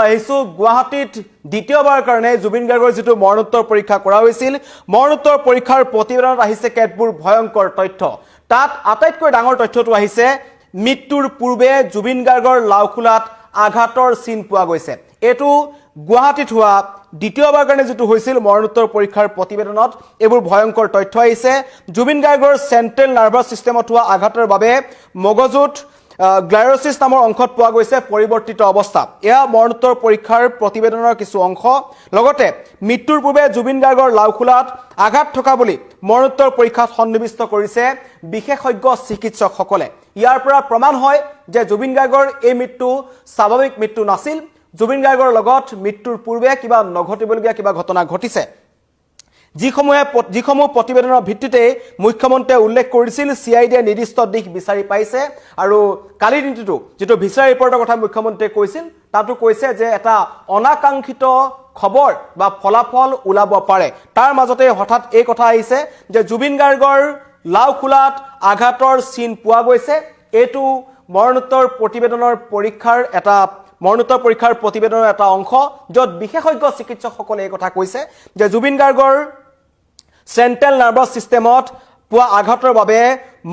আহিছো গুৱাহাটীত দ্বিতীয়বাৰ কাৰণে জুবিন গাৰ্গৰ যেটো মৰণোত্তৰ পৰীক্ষা কৰা হৈছিল মৰণোত্তৰ পৰীক্ষাৰ প্ৰতিবেদনত আহিছে কেতবোৰ ভয়ংকৰ তথ্য তাত আটাইতকৈ ডাঙৰ তথ্যটো আহিছে মৃত্যুৰ পূৰ্বে জুবিন গাৰ্গৰ লাওখোলাত আঘাতৰ চিন পোৱা গৈছে এটো গুৱাহাটীত হোৱা দ্বিতীয়বাৰ কাৰণে যেটো হৈছিল মৰণোত্তৰ পৰীক্ষাৰ প্ৰতিবেদনত এবোৰ ভয়ংকৰ তথ্য আহিছে জুবিন গাৰ্গৰ সেন্ট্ৰেল নাৰ্ভাছ সিস্টেমত হোৱা আঘাতৰ বাবে মগজুত গ্লাইৰোসিস নামৰ অংশত পোৱা গৈছে পৰিৱৰ্তিত অৱস্থা এয়া মৰণোত্তৰ পৰীক্ষাৰ প্ৰতিবেদনৰ কিছু অংশ লগতে মৃত্যুৰ পূৰ্বে জুবিন গাৰ্গৰ লাওখোলাত আঘাত থকা বুলি মৰণোত্তৰ পৰীক্ষাত সন্নিবিষ্ট কৰিছে বিশেষজ্ঞ চিকিৎসকসকলে ইয়াৰ পৰা প্ৰমাণ হয় যে জুবিন গাৰ্গৰ এই মৃত্যু স্বাভাৱিক মৃত্যু নাছিল জুবিন গাৰ্গৰ লগত মৃত্যুৰ পূৰ্বে কিবা নঘটিবলগীয়া কিবা ঘটনা ঘটিছে যিসমূহ প্ৰতিবেদনৰ ভিত্তিতে মুখ্যমন্ত্ৰীয়ে উল্লেখ কৰিছিল সিআইডিয়ে নিৰ্দিষ্ট দিশ বিচাৰি পাইছে আৰু কালি দিনটো যেটো ভিছাৰ ৰিপৰ্টৰ কথা মুখ্যমন্ত্ৰীয়ে কৈছিল তাতো কৈছে যে এটা অনাকাংক্ষিত খবৰ বা ফলাফল ওলাব পাৰে তাৰ মাজতে হঠাৎ এই কথা আহিছে যে জুবিন গাৰ্গৰ লাওখোলাত আঘাতৰ চিন পোৱা গৈছে এটো মৰণোত্তৰ পৰীক্ষাৰ প্ৰতিবেদনৰ এটা অংশ যত বিশেষজ্ঞ চিকিৎসকসকলে এই কথা কৈছে যে জুবিন গাৰ্গৰ সেন্ট্ৰেল নাৰ্ভাছ সিস্টেমত পোৱা আঘাতৰ বাবে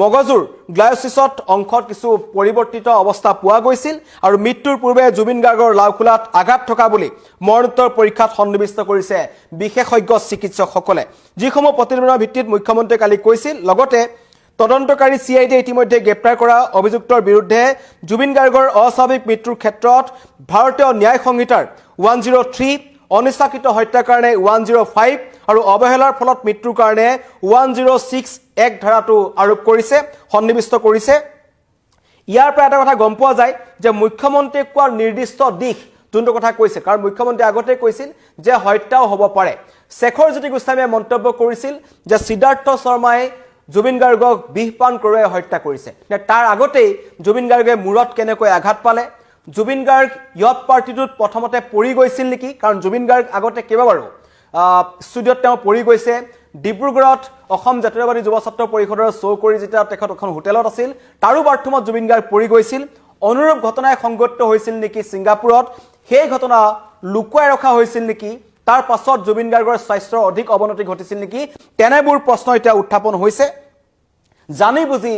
মগজুৰ গ্লাইৰোসিছত অংশত কিছু পৰিৱৰ্তিত অৱস্থা পোৱা গৈছিল আৰু মৃত্যুৰ পূৰ্বে জুবিন গাৰ্গৰ লাওখোলাত আঘাত থকা বুলি মৰণোত্তৰ পৰীক্ষাত সন্নিবিষ্ট কৰিছে বিশেষজ্ঞ চিকিৎসকসকলে যিসমূহ প্ৰতিবেদনৰ ভিত্তিত মুখ্যমন্ত্ৰীয়ে কালি কৈছিল লগতে তদন্তকাৰী সিআইডি ইতিমধ্যে গ্ৰেপ্তাৰ কৰা অভিযুক্তৰ বিৰুদ্ধে জুবিন গাৰ্গৰ অস্বাভাৱিক মৃত্যুৰ ক্ষেত্ৰত ভাৰতীয় ন্যায় সংহিতাৰ 103 অনিচ্ছাকৃত হত্যাৰ কাৰণে 105 আৰু অৱহেলাৰ ফলত মৃত্যুৰ কাৰণে 106 এক ধাৰাটো আৰোপ কৰিছে সন্নিবিষ্ট কৰিছে ইয়াৰ পৰা এটা কথা গম পোৱা যায় যে মুখ্যমন্ত্ৰীয়ে কোৱা নিৰ্দিষ্ট দিশ যোনটো কথা কৈছে কাৰণ মুখ্যমন্ত্ৰী আগতে কৈছিল যে হত্যাও হ'ব পাৰে শেখৰ জ্যোতি গোস্বামীয়ে মন্তব্য কৰিছিল যে সিদ্ধাৰ্থ শৰ্মাই জুবিন গাৰ্গক বিহপান কৰি হত্যা কৰিছে তাৰ আগতেই জুবিন গাৰ্গে মূৰত কেনেকৈ আঘাত পালে জুবিন গাৰ্গ ইয়ত পাৰ্টিটোত প্ৰথমতে পৰি গৈছিল নেকি কাৰণ জুবিন গাৰ্গ আগতে কেইবাবাৰো ষ্টুডিঅত তেওঁ পৰি গৈছে ডিব্ৰুগড়ত অসম জাতীয়তাবাদী যুৱ ছাত্ৰ পৰিষদৰ শ্ব' কৰি যেতিয়া তেখেত এখন হোটেলত আছিল তাৰো বাৰ্থৰুমত জুবিন গাৰ্গ পৰি গৈছিল অনুৰূপ ঘটনাই সংঘটিত হৈছিল নেকি ছিংগাপুৰত সেই ঘটনা লুকুৱাই ৰখা হৈছিল নেকি তাৰ পাছত জুবিন গাৰ্গৰ স্বাস্থ্যৰ অধিক অৱনতি ঘটিছিল নেকি তেনেবোৰ প্ৰশ্ন এতিয়া উত্থাপন হৈছে জানি বুজি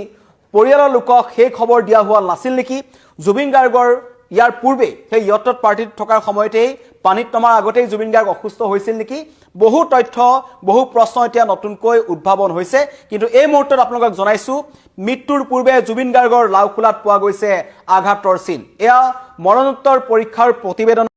পৰিয়ালৰ লোকক সেই খবৰ দিয়া হোৱা নাছিল নেকি জুবিন গাৰ্গৰ ইয়াৰ পূৰ্বে সেই ইয়টত পাৰ্টিত থকাৰ সময়তেই পানীত নমাৰ আগতেই জুবিন গাৰ্গ অসুস্থ হৈছিল নেকি বহু তথ্য বহু প্ৰশ্ন এতিয়া নতুনকৈ উদ্ভাৱন হৈছে কিন্তু এই মুহূৰ্তত আপোনালোকক জনাইছো মৃত্যুৰ পূৰ্বে জুবিন গাৰ্গৰ লাওখোলাত পোৱা গৈছে আঘাতৰ চিন এয়া মৰণোত্তৰ পৰীক্ষাৰ প্ৰতিবেদন